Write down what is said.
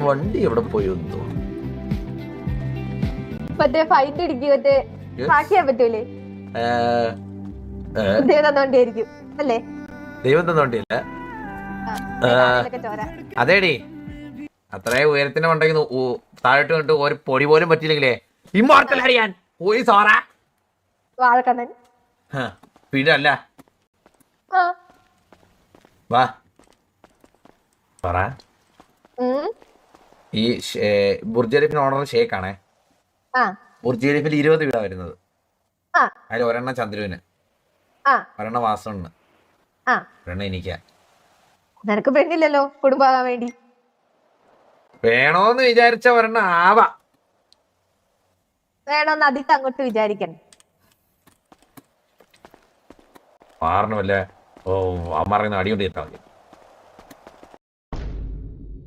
വണ്ടി എവിടെ പോയി എന്തോ മറ്റേ ഫൈറ്റ് അടിക്കും മറ്റേ ബാക്കിയാൻ പറ്റൂലേ ദൈവം തന്നോണ്ടിയായിരിക്കും അല്ലേ? ദൈവം തന്നോണ്ടിയല്ല. അതേടി അത്രേ ഉയരത്തിന് ഉണ്ടെങ്കിൽ താഴോട്ട് കണ്ടിട്ട് ഒരു പൊടി പോലും പറ്റിയില്ലെങ്കിലേ ഇമ്മോർത്തൽ അറിയാൻ പോയി സോറ വാഴക്കണ്ണൻ പിന്നല്ല വാ പറ. ഈ ബുർജ് ഖലീഫിന് ഓണർ ഷേക്ക് ആണേ. ബുർജ് ഖലീഫിൽ 20 വീടാ വരുന്നത്. അതിൽ ഒരെണ്ണം ചന്ദ്രുവിന്, ഒരെണ്ണം വാസുണ്ണന്, ഒരെണ്ണം എനിക്കാ. നിനക്ക് പെണ്ണില്ലല്ലോ കുടുംബാകാൻ വേണ്ടി. വേണോന്ന് വിചാരിച്ച ഒരെണ്ണം ആവാ. വേണോന്ന് അതിട്ട് അങ്ങോട്ട് വിചാരിക്കണം. മാറണമല്ലേ? ഓ അമ്മ അടികൊണ്ട് തീർത്താൽ മതി.